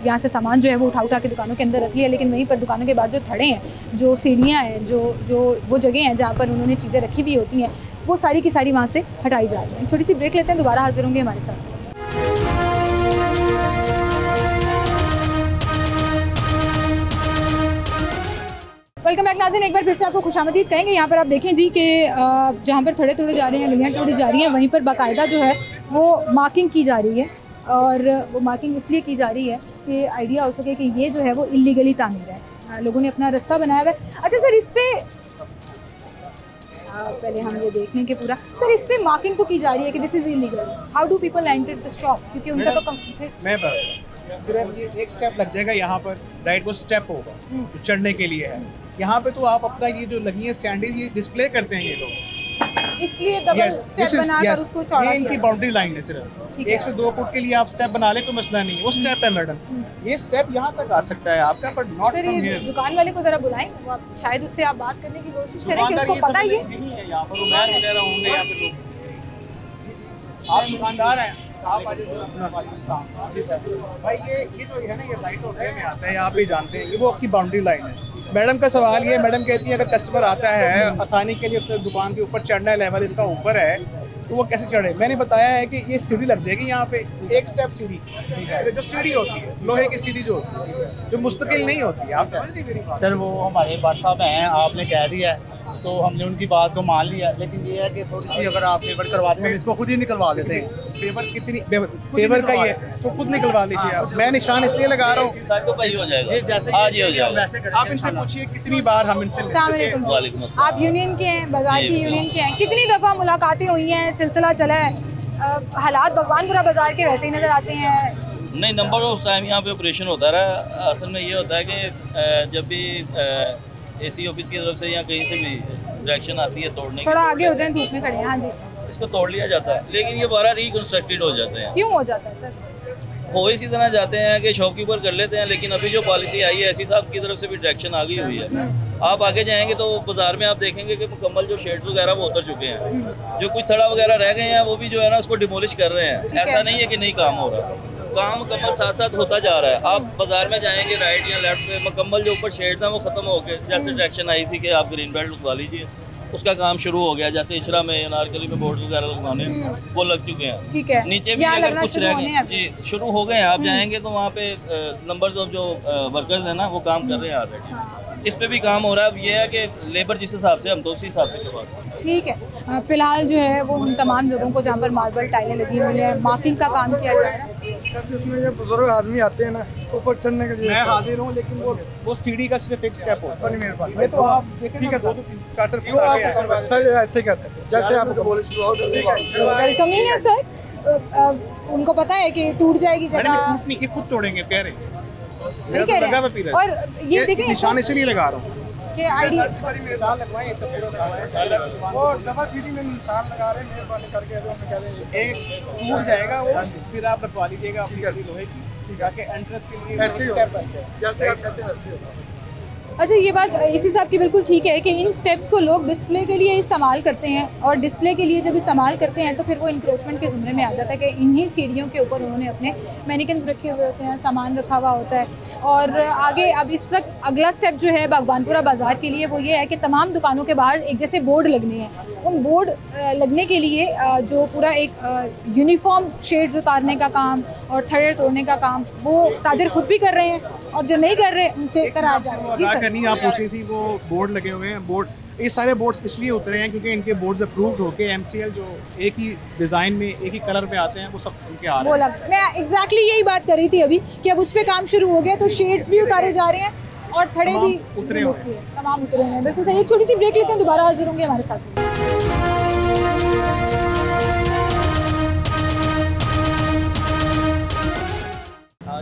यहाँ से सामान जो है वो उठा के दुकानों के अंदर रख लिया, लेकिन वहीं पर दुकानों के बाद जो थड़े हैं, जो सीढ़ियाँ हैं, जो वो जगह हैं जहाँ पर उन्होंने चीज़ें रखी हुई होती हैं, वो सारी की सारी वहाँ से हटाई जा रही हैं। छोटी सी ब्रेक लेते हैं, दोबारा हाजिर होंगे हमारे साथ। वेलकम बैक नाज़रीन, एक बार फिर से आपको खुशामदीद कहेंगे। यहाँ पर आप देखें जी कि जहाँ पर थड़े तोड़े जा रहे हैं, गलियाँ तोड़ी जा रही हैं, वहीं पर बाकायदा जो है वो मार्किंग की जा रही है। और वो मार्किंग इसलिए की जा रही है कि आइडिया हो सके कि ये जो है वो इलीगली तामीर है, लोगों ने अपना रास्ता बनाया हुआ है। अच्छा सर, इस पर पहले हम ये देख लें कि पूरा सर इस पर मार्किंग तो की जा रही है कि this is illegal. How do people enter the shop, क्योंकि उनका तो मैं सिर्फ ये एक स्टेप लग जाएगा यहाँ पर, राइट, वो स्टेप होगा तो चढ़ने के लिए है। यहाँ पे तो आप अपना ये जो लगी है स्टैंडीज ये डिस्प्ले करते हैं ये लोग, इसलिए डबल स्टेप बनाकर उसको चौड़ा ये इनकी बाउंड्री लाइन है। सिर्फ 1 से 2 फुट के लिए आप स्टेप बना ले कोई मसला नहीं है, वो स्टेप है मैडम। ये स्टेप यहाँ तक आ सकता है आपका, बट नॉट फ्रॉम हियर। दुकान वाले को जरा बुलाएं, वो आप शायद उससे आप बात करने की कोशिश करें कि उसको पता ही है यहाँ पर उमैर वगैरह होंगे यहाँ पे लोग। आप दुकानदार हैं, आप आज जी सर भाई ये जो है ना ये राइट होटल में आता है, आप भी जानते हैं, ये वो आपकी बाउंड्री लाइन है। मैडम का सवाल ये, मैडम कहती है अगर कस्टमर आता है आसानी के लिए अपने दुकान के ऊपर चढ़ना है, लेवल इसका ऊपर है तो वो कैसे चढ़े। मैंने बताया है कि ये सीढ़ी लग जाएगी यहाँ पे, एक स्टेप सीढ़ी, जो सीढ़ी होती है लोहे की सीढ़ी जो होती है, जो मुस्तकिल नहीं होती है। आप समझते मेरी बात? सर वो हमारे बात साहब हैं, आपने कह दिया है तो हमने उनकी बात को मान लिया, लेकिन ये है कि थोड़ी सी अगर आप फेवर करवाते हैं इसको खुद ही निकलवा देते हैं। फेवर कितनी फेवर का ही है तो खुद निकलवा लीजिए आप। मैं निशान इसलिए लगा रहा हूँ, आज ही हो जाएगा। आप इनसे पूछिए कितनी बार हम इनसे आप यूनियन के हैं, बाजार की यूनियन के हैं, कितनी दफ़ा मुलाकातें हुई हैं, सिलसिला चला है। हालात भगवानपुरा बाजार के वैसे ही नज़र आते हैं। नहीं, नंबर ऑफ टाइम यहाँ पे ऑपरेशन होता रहा। असल में ये होता है कि जब भी एसी ऑफिस की तरफ से या कहीं से भी डायरेक्शन आती है तोड़ने की, थोड़ा आगे हो जाए, धूप में खड़े हैं। हाँ जी, इसको तोड़ लिया जाता है, लेकिन ये बारह रिकंस्ट्रक्टेड हो जाते हैं। क्यों हो जाता है सर? वो इसी तरह जाते हैं कि शॉपकीपर कर लेते हैं, लेकिन अभी जो पॉलिसी आई है एसी साहब की तरफ से भी डायरेक्शन आ गई हुई है। आप आगे जाएंगे तो बाजार में आप देखेंगे कि मुकम्मल जो शेड वगैरह वो उतर चुके हैं, जो कुछ थड़ा वगैरह रह गए हैं वो भी जो है ना उसको डिमोलिश कर रहे हैं। ऐसा नहीं है कि नहीं काम हो रहा, काम मुकम्मल साथ साथ होता जा रहा है। आप बाजार में जाएंगे राइट या लेफ्ट पे मुकम्मल जो ऊपर शेड था वो खत्म हो गए, जैसे डायरेक्शन आई थी कि आप ग्रीन बेल्ट लगवा लीजिए, उसका काम शुरू हो गया। जैसे इशरा में अनारकली में बोर्ड वगैरह लगवाने वो लग चुके हैं। ठीक है, नीचे भी अगर कुछ रह गए जी शुरू हो गए, आप जाएंगे तो वहाँ पे नंबर्स ऑफ जो वर्कर्स हैं ना वो काम कर रहे हैं ऑलरेडी। इस पे भी काम हो रहा है। अब ये है कि लेबर जिस हिसाब से हम तो उसी हिसाब से करवा सकते हैं। ठीक है, फिलहाल जो है वो उन तमाम जगहों को जहाँ पर मार्बल टाइलें लगी हुई है मार्किंग का काम किया जा रहा है। सर जिसमें ये बुजुर्ग आदमी आते हैं ना ऊपर चढ़ने के लिए, मैं हाजिर हूँ, लेकिन वो सीढ़ी का सिर्फ एक स्टेप होता है। मेरे पास तो आप देखें, ठीक है सर, 2-3-4 फुट सर ऐसे कहते हैं जैसे आपको बोले शुरू वेलकमिंग है सर। उनको पता है कि टूट जाएगी जगह, ये खुद तोड़ेंगे कह रहे हैं। नहीं कह रहे। और ये देखिए निशान इसलिए लगा रहा हूँ कि आईडी निशान लगवाएं, इसका पूरा वो डबल सीढ़ी में निशान लगा रहे हैं, मेहरबानी करके तो हमें कह रहे हैं एक टूट जाएगा वो, फिर आप रखवा लीजिएगा अपनी गाड़ी लोहे की, जाके एंट्रेंस के लिए ऐसे ही स्टेप बनते हैं जैसे आप कहते हैं वैसे होगा। अच्छा, ये बात एसी साहब की बिल्कुल ठीक है कि इन स्टेप्स को लोग डिस्प्ले के लिए इस्तेमाल करते हैं, और डिस्प्ले के लिए जब इस्तेमाल करते हैं तो फिर वो इंक्रोचमेंट के ज़ुमरे में आ जाता है कि इन्हीं सीढ़ियों के ऊपर उन्होंने अपने मैनिकन्स रखे हुए होते हैं, सामान रखा हुआ होता है। और आगे अब इस वक्त अगला स्टेप जो है बागबानपुरा बाज़ार के लिए वो ये है कि तमाम दुकानों के बाहर एक जैसे बोर्ड लगने हैं। उन बोर्ड लगने के लिए जो पूरा एक यूनिफॉर्म शेड्स उतारने का काम और थड़े तोड़ने का काम वो ताजर खुद भी कर रहे हैं, और जो नहीं कर रहे उनसे करा जा रहा है। करनी आप पूछ रही थी, वो बोर्ड लगे हुए हैं। बोर्ड ये सारे बोर्ड्स इसलिए उतरे हैं क्योंकि इनके बोर्ड्स अप्रूव्ड होके MCL जो एक ही डिज़ाइन में एक ही कलर में आते हैं वो सब उनके आ रहे हैं। मैं एग्जैक्टली यही बात कर रही थी अभी कि अब उस पर काम शुरू हो गया, तो शेड्स भी उतारे जा रहे हैं और थड़े भी उतरे हुए हैं, तमाम उतरे हैं। बिल्कुल सही। एक छोटी सी ब्रेक लेते हैं, दोबारा हाजिर होंगे हमारे साथ।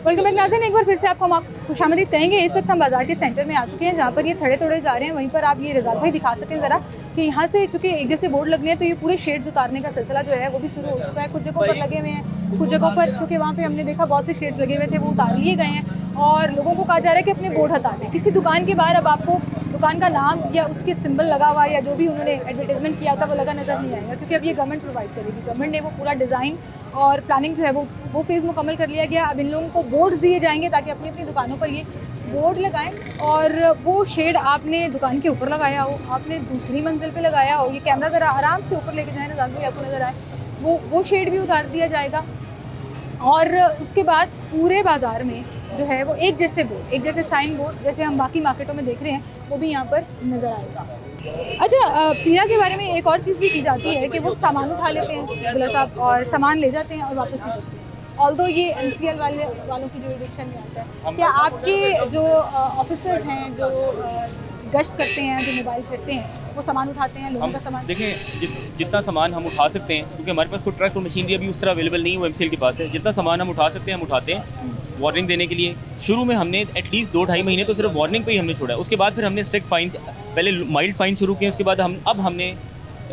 वेलकम बैक नाज़रीन, एक बार फिर से आपको हम खुशामदीद कहेंगे। इस वक्त हम बाजार के सेंटर में आ चुके हैं जहाँ पर ये थड़े तोड़े जा रहे हैं। वहीं पर आप ये रज़ाक भाई दिखा सकते हैं ज़रा कि यहाँ से चूँकि एक जैसे बोर्ड लगने हैं तो ये पूरे शेड्स उतारने का सिलसिला जो है वो भी शुरू हो चुका है। कुछ जगहों पर लगे हुए हैं, कुछ जगहों पर क्योंकि वहाँ पे हमने देखा बहुत से शेड्स लगे हुए थे वो उतार लिए गए हैं, और लोगों को कहा जा रहा है कि अपने बोर्ड हटा दें। किसी दुकान के बाहर अब आपको दुकान का नाम या उसके सिंबल लगा हुआ या जो भी उन्होंने एडवर्टाइजमेंट किया था वो लगा नज़र नहीं आएगा, क्योंकि अब ये गवर्नमेंट प्रोवाइड करेगी। गवर्नमेंट ने वो पूरा डिज़ाइन और प्लानिंग जो है वो फेज़ मुकम्मल कर लिया गया। अब इन लोगों को बोर्ड्स दिए जाएंगे ताकि अपनी अपनी दुकानों पर ये बोर्ड लगाएं, और वो शेड आपने दुकान के ऊपर लगाया हो, आपने दूसरी मंजिल पे लगाया हो, ये कैमरा ज़रा आराम से ऊपर लेके जाए ना ताकि आपको नज़र आए, वो शेड भी उतार दिया जाएगा। और उसके बाद पूरे बाज़ार में जो है वो एक जैसे बोर्ड, एक जैसे साइन बोर्ड जैसे हम बाकी मार्केटों में देख रहे हैं वो भी यहाँ पर नज़र आएगा। अच्छा, पीरा के बारे में एक और चीज़ भी की जाती है कि वो सामान उठा लेते हैं अब्दुल्ला साहब और सामान ले जाते हैं और वापस नहीं करते हैं। ऑल्दो ये NCL वालों की जुरिडिक्शन में आता है। क्या आपके जो ऑफिसर्स हैं जो गश्त करते हैं, जो मोबाइल फिरते हैं, वो सामान उठाते हैं लोगों का सामान? देखें, जितना सामान हम उठा सकते हैं, क्योंकि हमारे पास कोई ट्रक और मशीनरी अभी उस तरह अवेलेबल नहीं है, वो MCL के पास है। जितना सामान हम उठा सकते हैं हम उठाते हैं वार्निंग देने के लिए। शुरू में हमने एटलीस्ट 2-2.5 महीने तो सिर्फ वार्निंग पे ही हमने छोड़ा है। उसके बाद फिर हमने स्ट्रिक्ट फाइन, पहले माइल्ड फाइन शुरू किए, उसके बाद अब हमने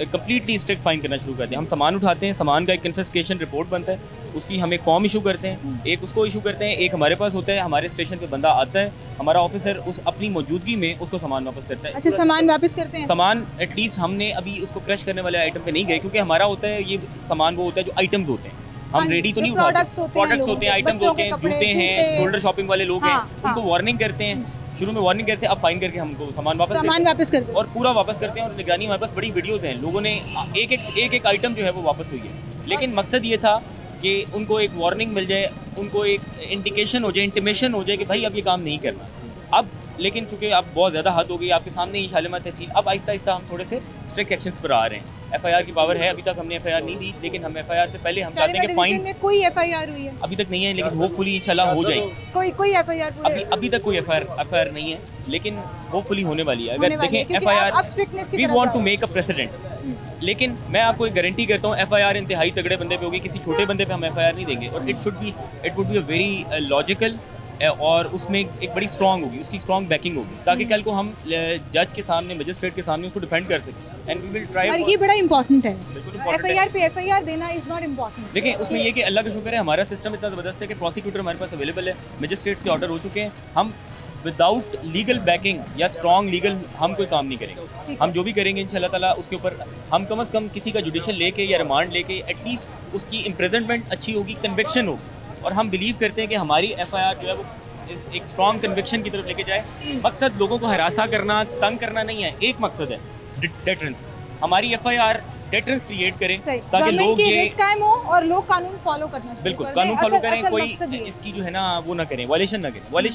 कम्प्लीटली स्ट्रिक्ट फाइन करना शुरू कर दिया। हम सामान उठाते हैं, सामान का एक कन्फिस्केशन रिपोर्ट बनता है, उसकी हम एक फॉर्म इशू करते हैं, एक उसको इशू करते हैं, एक हमारे पास होता है, हमारे स्टेशन पे बंदा आता है, हमारा ऑफिसर उस अपनी मौजूदगी में उसको सामान वापस करता है। अच्छा, सामान वापस करते हैं? सामान एटलीस्ट हमने अभी उसको क्रश करने वाले आइटम पे नहीं गए, क्योंकि हमारा होता है ये सामान वो होता है जो आइटम्स होते हैं, हम रेडी तो नहीं उठाते, प्रोडक्ट्स होते हैं, आइटम्स होते हैं, जूते हैं, शोल्डर शॉपिंग वाले लोग हैं, उनको वार्निंग करते हैं। शुरू में वार्निंग करते हैं, अब फाइन करके हमको सामान वापस करते हैं और पूरा वापस करते हैं। और निगरानी हमारे पास बड़ी वीडियोज़ हैं, लोगों ने एक आइटम जो है वो वापस हुई है। लेकिन मकसद ये था कि उनको एक वार्निंग मिल जाए, उनको एक इंडिकेशन हो जाए, इंटिमेशन हो जाए कि भाई अब ये काम नहीं करना। अब लेकिन चूँकि अब बहुत ज़्यादा हद हो गई, आपके सामने ही शालिमार तहसील, अब आहिस्ता आहिस्ता हम थोड़े से स्ट्रिक्ट एक्शंस पर आ रहे हैं। FIR की पावर है, अभी तक हमने FIR नहीं दी, लेकिन हम FIR से पहले हम चाहते हैं कि फाइन में कोई FIR हुई है? अभी तक नहीं है, लेकिन होपफुली इंशाल्लाह हो जाएगी। कोई FIR अभी तक कोई FIR नहीं है, लेकिन होपफुली होने वाली है। अगर देखें FIR we want to make a precedent, लेकिन मैं आपको एक गारंटी करता हूँ FIR इंतहाई तगड़े बंदे पे होगी, किसी छोटे बंदे पे हम FIR नहीं देंगे। और it would be a very logical, और उसमें एक बड़ी स्ट्रॉन्ग होगी, उसकी स्ट्रॉन्ग बैकिंग होगी, ताकि कल को हम जज के सामने, मजिस्ट्रेट के सामने उसको डिफेंड कर सकें। And we will try. और ये बड़ा इंपॉर्टेंट है, FIR पे FIR देना इज नॉट इम्पॉर्टेंट। देखिए, उसमें ये कि अल्लाह का शुक्र है हमारा सिस्टम इतना ज़बरदस्त है कि प्रोसिक्यूटर हमारे पास अवेलेबल है, मजिस्ट्रेट्स के ऑर्डर हो चुके हैं। हम विदाउट लीगल बैकिंग या स्ट्रॉन्ग लीगल हम कोई काम नहीं करेंगे। हम जो भी करेंगे इंशाल्लाह ताला उसके ऊपर हम कम से कम किसी का जुडिशल लेके या रिमांड लेके एटलीस्ट उसकी इम्प्रिजनमेंट अच्छी होगी, कन्विक्शन होगी। और हम बिलीव करते हैं कि हमारी FIR जो है वो एक स्ट्रॉन्ग कन्विक्शन की तरफ लेके जाए। मकसद लोगों को हरासा करना, तंग करना नहीं है, एक मकसद है डेटरेंस। हमारी FIR डेटरेंस क्रिएट करे ताकि लोग ये कायम हो और लोग कानून फॉलो करना, बिल्कुल कानून फॉलो करें, कोई इसकी जो है ना वो ना करें, वायलेशन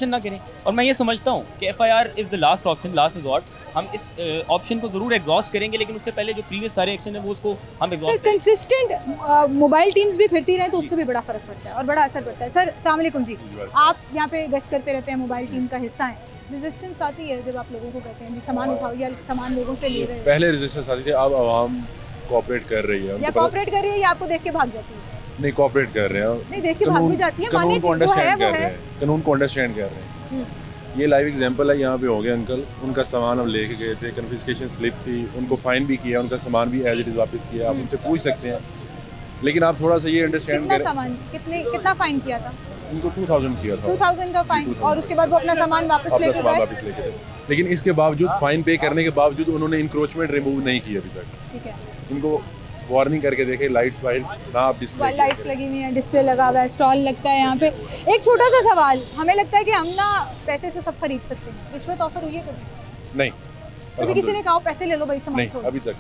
ना करें। और मैं ये समझता हूँ कि FIR is the last option, last resort. हम इस ऑप्शन को ज़रूर एग्जॉस्ट करेंगे, लेकिन उससे पहले जो प्रीवियस सारे एक्शन है वो उसको हम एग्जॉस्ट करें। कंसिस्टेंट मोबाइल टीम्स भी फिरती रहें तो उससे भी बड़ा फ़र्क पड़ता है और बड़ा असर पड़ता है। सर अस्सलाम वालेकुम जी, आप यहाँ पे गश्त करते रहते हैं, मोबाइल टीम का हिस्सा हैं, रेजिस्टेंस आती है जब आप लोगों को कहते हैं सामान उठाओ या सामान लोगों से ले रहे हैं? पहले रेजिस्टेंस आती थी, अब आवाम कोऑपरेट कर रही है, या कोऑपरेट कर रही है या आपको देख के भाग जाती है? नहीं, कोऑपरेट कर रहे हैं, नहीं देख के भाग भी जाती है, कानून को अंडरस्टैंड कर रहे हैं, कानून को अंडरस्टैंड कर रहे हैं। ये लाइव एग्जांपल है, यहाँ पे हो गए अंकल, उनका सामान हम लेके गए थे, कन्फिस्केशन स्लिप थी, उनको फाइन भी किया, उनका सामान भी एज इट इज़ वापस किया। आप उनसे पूछ सकते हैं, लेकिन आप थोड़ा सा ये अंडरस्टैंड करें। कितना फाइन किया था? उनको 2000 किया था, 2000 का फाइन, और उसके बाद वो अपना सामान वापस लेके गए। लेकिन इसके बावजूद, फाइन पे करने के बावजूद उन्होंने इंक्रोचमेंट रिमूव नहीं की अभी तक। ठीक है, इनको वार्निंग करके देखे, लाइट्स बाहर ना, आप डिस्प्ले लाइट्स लगी हुई है, डिस्प्ले लगा हुआ है, स्टॉल लगता है यहाँ पे। एक छोटा सा सवाल, हमें लगता है कि हम ना पैसे से सब खरीद सकते हैं, रिश्वत ऑफर हुई है कभी? नहीं। कभी किसी ने कहा पैसे ले लो भाई सामान छोड़ो? अभी तक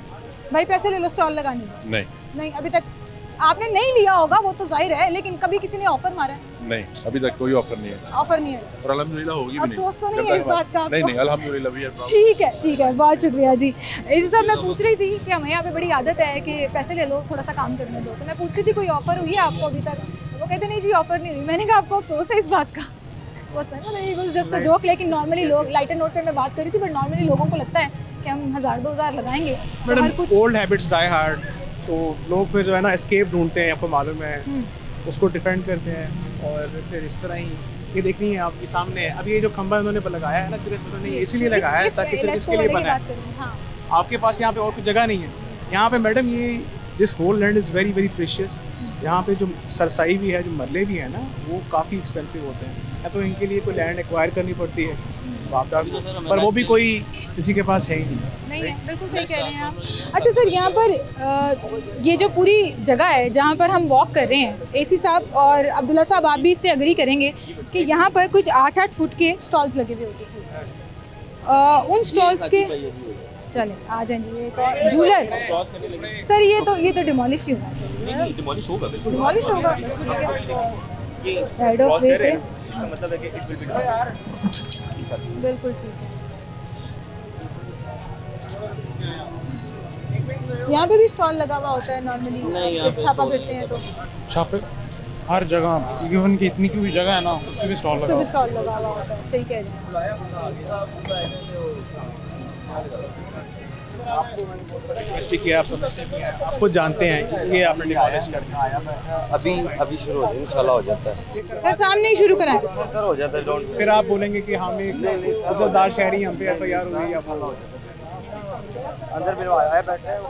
भाई पैसे ले लो स्टॉल लगाने? नहीं, अभी तक आपने नहीं लिया होगा, वो तो जाहिर है, लेकिन कभी किसी ने ऑफर मारा है? नहीं, अभी तक कोई ऑफर नहीं है। ऑफर नहीं है, और अल्हम्दुलिल्लाह होगी भी नहीं। अफसोस तो नहीं है इस बात का? नहीं, अल्हम्दुलिल्लाह भी है। ठीक है, बहुत शुक्रिया जी। इस तरह मैं पूछ रही थी कि हमें यहाँ पे बड़ी आदत है कि पैसे ले लो, थोड़ा सा काम करने दो, तो मैं पूछ रही थी कोई ऑफर हुई है आपको अभी तक? वो कहते नहीं जी ऑफर नहीं हुई। मैंने कहा आपको अफसोस है इस बात का? जस्ट अ जोक, लेकिन नॉर्मली लोग लाइटर नोट पे मैं बात कर रही थी, बट नॉर्मली लोगों को लगता है कि हम 1000-2000 लगाएंगे। Madam, old habits die hard, तो लोग फिर जो है ना एस्केप ढूंढते हैं, आपको मालूम है, उसको डिफेंड करते हैं, और फिर इस तरह ही ये देख रही है आपके सामने। अब ये जो खंभा उन्होंने लगाया है ना, सिर्फ उन्होंने इसीलिए लगाया है ताकि सिर्फ इसके लिए बना है। आपके पास यहाँ पे और कुछ जगह नहीं है। यहाँ पे मैडम ये this whole land is very very precious. यहाँ पे जो सरसाई भी है, जो मरले भी है ना, वो काफ़ी एक्सपेंसिव होते हैं, या तो इनके लिए कोई लैंड एक्वायर करनी पड़ती है पर वो भी कोई किसी के पास है ही नहीं है। बिल्कुल सही कह रहे हैं आप। अच्छा सर, यहाँ पर ये जो पूरी जगह है जहाँ पर हम वॉक कर रहे हैं, एसी साहब और अब्दुल्ला साहब आप भी इससे अग्री करेंगे कि यहाँ पर कुछ 8-8 फुट के स्टॉल्स लगे हुए होते थे। उन स्टॉल्स के चले आ जाएंगे झूलर सर, ये तो डिमोलिश ही होना चाहिए। डिमोलिश होगा, डिमोलिश होगा राइट ऑफ वे पे इसका मतलब है कि इट विल बी बिल्कुल ठीक है। यहाँ पे भी स्टॉल लगा हुआ होता है नॉर्मली, जब छापा फिरते हैं तो छापे हर जगह, इवन की इतनी की भी जगह है ना, उसमें भी स्टॉल लगा हुआ है। स्टॉल लगा हुआ होता है, सही कह रहे हैं। किया आप समझते हैं, आप खुद जानते हैं, ये आपने डिमोलिश कर दिया। अभी शुरू हो जाए, इंशाल्लाह हो जाता है। सर सामने ही शुरू कराएं। सर हो जाता है, डोंट। फिर आप बोलेंगे कि हमें इज्जतदार शहरी हम पे FIR हुई या वो अंदर भी आया बैठा है वो।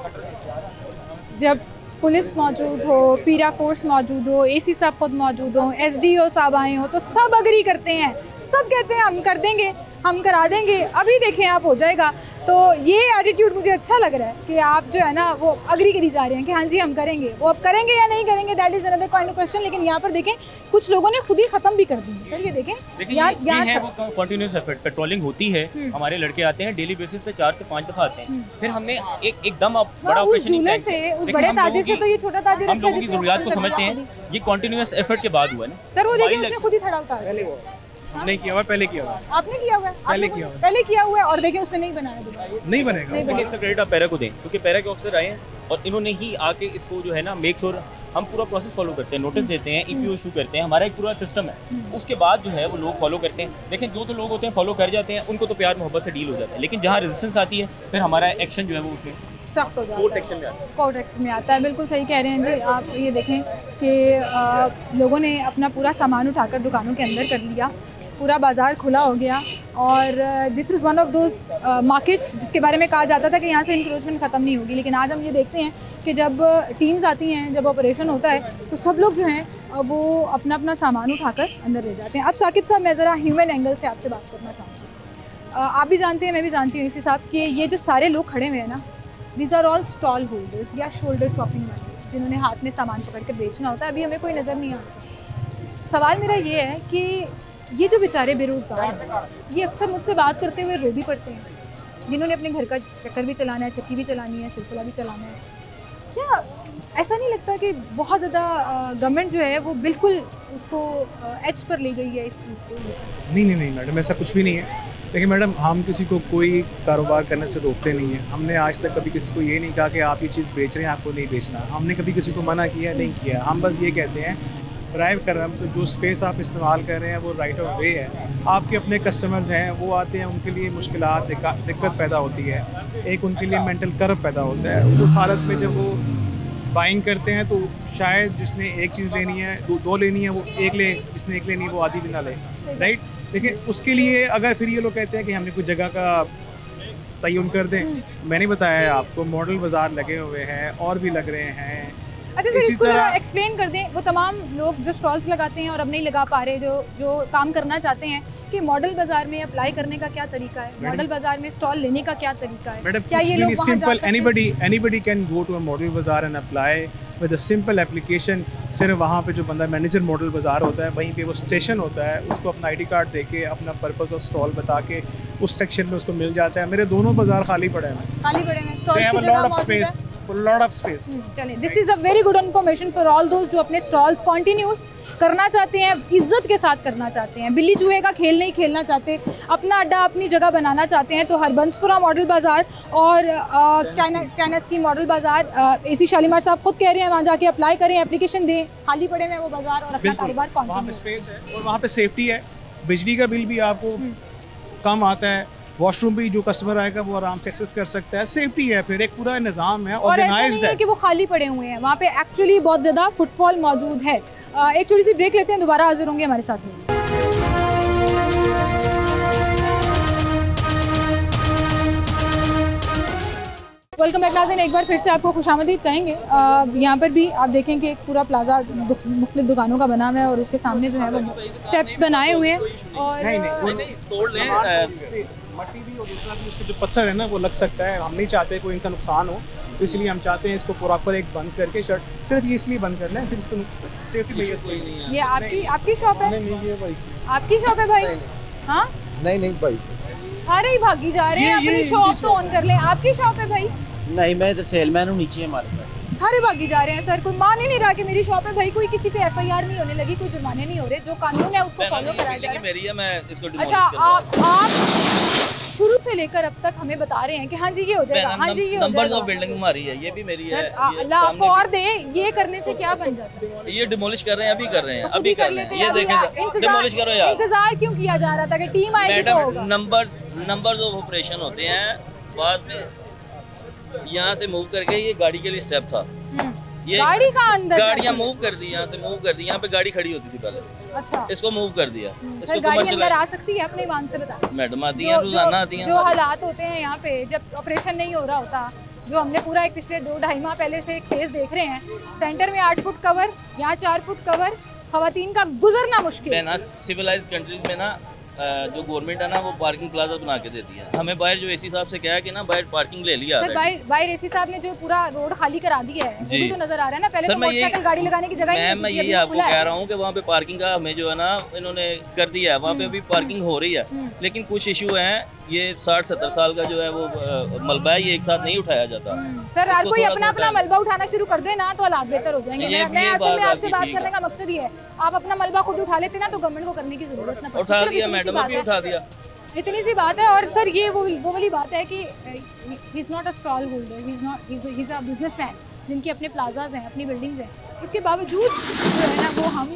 जब पुलिस मौजूद हो, पीरा फोर्स मौजूद हो, AC साहब खुद मौजूद हो, SDO साहब आए हो, तो सब अग्री करते हैं, सब कहते हैं हम कर देंगे, हम करा देंगे, अभी देखें आप हो जाएगा। तो ये एटीट्यूड मुझे अच्छा लग रहा है कि आप जो है ना वो अग्री करी जा रहे हैं कि हाँ जी हम करेंगे। वो अब करेंगे या नहीं करेंगे, that is another kind of question. लेकिन यहाँ पर देखें कुछ लोगों ने खुद ही खत्म भी कर दी है। सर ये देखें, देखिए ये है वो कंटिन्यूस एफर्ट, पेट्रोलिंग होती है, हमारे लड़के आते हैं डेली बेसिस पे 4 से 5 दफा आते हैं। फिर हमने एकदम बड़ा ऑपरेशन नहीं प्लान किया। उस बड़े ताजिर से तो ये छोटा ताजिर हम लोगों की जरूरियात को समझते हैं, ये कंटिन्यूस एफर्ट के बाद हुआ है ना। सर वो देखिए उसने खुद ही खड़ा उतारा। नहीं किया हुआ, पहले किया हुआ। आपने किया हुआ है, पहले किया हुआ है और देखिए उसने नहीं बनाया दोबारा। नहीं बनेगा। देखिए इसका क्रेडिट आप पैरा को दें, क्योंकि पैरा के ऑफिसर आए हैं और इन्होंने ही आके इसको जो है ना मेक श्योर, हम पूरा प्रोसेस फॉलो करते हैं, नोटिस देते हैं, EPO इशू करते हैं, हमारा एक पूरा सिस्टम है। उसके बाद जो है वो लोग फॉलो करते हैं। देखें जो तो लोग होते हैं फॉलो कर जाते हैं, उनको तो प्यार मोहब्बत से डील हो जाता है, लेकिन जहाँ रेजिस्टेंस आती है फिर हमारा एक्शन जो है वो उसमें सख्त हो जाता है, कोर्ट एक्शन में आता है। कोर्ट एक्शन में आता है। बिल्कुल सही कह रहे हैं जी आप। ये देखें कि लोगों ने अपना पूरा सामान उठाकर दुकानों के अंदर कर लिया, पूरा बाज़ार खुला हो गया। और this is one of those markets जिसके बारे में कहा जाता था कि यहाँ से इंक्रोचमेंट ख़त्म नहीं होगी। लेकिन आज हम ये देखते हैं कि जब टीम्स आती हैं, जब ऑपरेशन होता है, तो सब लोग जो हैं वो अपना अपना सामान उठाकर अंदर ले जाते हैं। अब साकिब साहब, मैं ज़रा ह्यूमन एंगल से आपसे बात करना चाहूँगी। आप भी जानते हैं, मैं भी जानती हूँ इसी साहब कि ये जो सारे लोग खड़े हुए हैं ना, these are all stall holders या शोल्डर शॉपिंग वाले, जिन्होंने हाथ में सामान पकड़ कर बेचना होता है। अभी हमें कोई नज़र नहीं आता। सवाल मेरा ये है कि ये जो बेचारे बेरोज़गार हैं, ये अक्सर मुझसे बात करते हुए रो भी पड़ते हैं, जिन्होंने अपने घर का चक्कर भी चलाना है, चक्की भी चलानी है, सिलसिला भी चलाना है। क्या ऐसा नहीं लगता कि बहुत ज़्यादा गवर्नमेंट जो है वो बिल्कुल उसको एज पर ले गई है इस चीज़ को? नहीं मैडम, ऐसा कुछ भी नहीं है। देखिए मैडम, हम किसी को कोई कारोबार करने से रोकते नहीं हैं। हमने आज तक कभी किसी को ये नहीं कहा कि आप ये चीज़ बेच रहे हैं, आपको नहीं बेचना। हमने कभी किसी को मना किया नहीं किया। हम बस ये कहते हैं ड्राइव कर रहे हैं तो जो स्पेस आप इस्तेमाल कर रहे हैं वो राइट ऑफ वे है। आपके अपने कस्टमर्स हैं, वो आते हैं, उनके लिए मुश्किलात दिक्कत पैदा होती है, एक उनके लिए मेंटल कर्व पैदा होता है। उस हालत में जब वो बाइंग करते हैं तो शायद जिसने एक चीज़ लेनी है, दो लेनी है, वो एक ले, जिसने एक लेनी है वो आधी भी ना ले, राइट। देखिए उसके लिए अगर फिर ये लोग कहते हैं कि हमने कुछ जगह का तयन कर दें, मैंने बताया है आपको, मॉडल बाज़ार लगे हुए हैं और भी लग रहे हैं। अच्छा सर, इसको जरा एक्सप्लेन कर दें, वो तमाम लोग जो स्टॉल्स लगाते हैं और अब नहीं लगा पा रहे, जो काम करना चाहते हैं, कि मॉडल बाजार में अप्लाई करने का क्या तरीका है, मॉडल बाजार में स्टॉल लेने का क्या तरीका है? मैडम, क्या ये लोग simple, anybody can go to a model bazaar and apply with a simple application. सिर्फ वहाँ पे जो बंदा मैनेजर मॉडल बाजार होता है, वहीं पे वो स्टेशन होता है, उसको अपना ID कार्ड दे के, अपना पर्पस ऑफ स्टॉल बता के उस सेक्शन में उसको मिल जाता है। मेरे दोनों बाजार खाली पड़े हैं, खाली पड़े हैं, they have a lot of space। चलिए, this is a very good information for all दोस्त जो अपने स्टॉल्स कंटिन्यूस करना चाहते हैं, इज्जत के साथ करना चाहते हैं, बिल्ली चूहे का खेल नहीं खेलना चाहते, अपना अड्डा अपनी जगह बनाना चाहते हैं। तो हरबंसपुरा मॉडल बाज़ार और कैनस की मॉडल बाज़ार, AC शालीमार साहब खुद कह रहे हैं वहाँ जाके अप्लाई करें, एप्लीकेशन दें, खाली पड़े हैं वो बाज़ार और अपना कारोबार वहाँ पे स्पेस है और वहाँ पे सेफ्टी है। बिजली का बिल भी आपको कम आता है, वॉशरूम भी जो कस्टमर आएगा वो आराम से एक्सेस कर सकता है, सेफ्टी है, फिर एक पूरा निज़ाम है, ऑर्गेनाइज्ड है। कि वो खाली पड़े हुए हैं, वहाँ पे एक्चुअली बहुत ज़्यादा फुटफॉल मौजूद है। एक छोटी सी ब्रेक लेते हैं, दोबारा हाजिर होंगे हमारे साथ। वेलकम बैक नाज़रीन, एक बार फिर से आपको खुशामदीद कहेंगे। यहाँ पर भी आप देखें कि एक पूरा प्लाजा मुख्तलिफ दुकानों का बना हुआ है और उसके सामने जो है वो स्टेप्स बनाए हुए हैं और मट्टी भी और दूसरा भी उसके जो पत्थर है ना वो लग सकता है। हम नहीं चाहते कोई इनका नुकसान हो, तो इसलिए हम चाहते हैं इसको प्रॉपर एक बंद करके शर्ट सिर्फ ये इसलिए बंद करना है, फिर इसको सेफ्टी बेस नहीं है। ये आपकी शॉप है? नहीं, ये भाई आपकी शॉप है भाई? हाँ नहीं भाई, सारे ही भागी जा रहे हैं, अपनी शॉप तो ऑन कर लें। आपकी शॉप है भाई? नहीं, मैं इधर सेलमैन हूँ, नीचे हमारे सारे भागी जा रहे हैं सर। कोई मान ही नहीं रहा कि मेरी शॉप में भाई कोई किसी पे FIR नहीं होने लगी, कोई जुर्माने नहीं हो रहे, जो कानून है उसको फॉलो कराया जा रहा है। मेरी है, मैं इसको डिमोलिश अच्छा, करूंगा। आप शुरू से लेकर अब तक हमें बता रहे हैं कि हाँ जी ये हो जाएगा, हाँ जी ये हो नंबर्स जाएगा। ऑफ बिल्डिंग हमारी है, ये भी मेरी है। अल्लाह आपको और दे, ये करने से क्या बन जाता है? ये डिमोलिश कर रहे हैं, अभी कर रहे हैं, तो अभी कर रहे हैं। ये देखें, डिमोलिश करो यार। इंतजार क्यों किया जा रहा था कि टीम आएगी तो होगा? मैडम, नंबर्स ऑफ ऑपरेशन होते हैं, बाद में यहाँ से मूव करके ये गाड़ी के लिए स्टेप था। ये गाड़ी का अंदर गाड़ियाँ मूव कर दी, यहाँ से मूव कर दी। यहाँ पे गाड़ी खड़ी होती थी पहले, अच्छा इसको मूव कर दिया। सर गाड़ी अंदर आ सकती है अपने ईमान से बता? मैडम आती हैं, रोजाना आती हैं। जो हालात होते हैं यहाँ पे जब ऑपरेशन नहीं हो रहा होता, जो हमने पूरा एक पिछले 2-2.5 माह पहले से एक फेज देख रहे हैं, सेंटर में 8 फुट कवर, यहाँ 4 फुट कवर, खवातीन का गुजरना मुश्किल है ना। सिविलाइज्ड कंट्रीज में ना जो गवर्नमेंट है ना वो पार्किंग प्लाजा बना के देती है। हमें बाहर जो एसी साहब से कहा कि ना बाहर पार्किंग ले लिया। सर बाहर एसी साहब ने जो पूरा रोड खाली करा दिया है, वो भी तो नजर आ रहा है ना। पहले तो मोटरसाइकिल गाड़ी लगाने की जगह नहीं थी, मैं यही आपको कह रहा हूँ कि वहाँ पे पार्किंग का हमें जो है ना इन्होंने कर दिया है, वहाँ पे अभी पार्किंग हो रही है। लेकिन कुछ इशू हैं, ये 60-70 साल का जो है वो मलबा है, ये एक साथ नहीं उठाया जाता। सर हर कोई अपना अपना मलबा उठाना शुरू कर दे ना तो हालात बेहतर हो जाएंगे। मैं असल में आपसे बात करने का मकसद ये है, आप अपना मलबा खुद उठा लेते ना तो गवर्नमेंट को करने की जरूरत ना पड़ती। उठा दिया मैडम, अभी उठा दिया, इतनी सी बात है। और सर ये वो वाली बात है कि he is not a stall holder, he is a businessman, जिनके अपने प्लाजाज हैं, अपनी बिल्डिंग्स हैं। उसके बावजूद जो है ना वो हम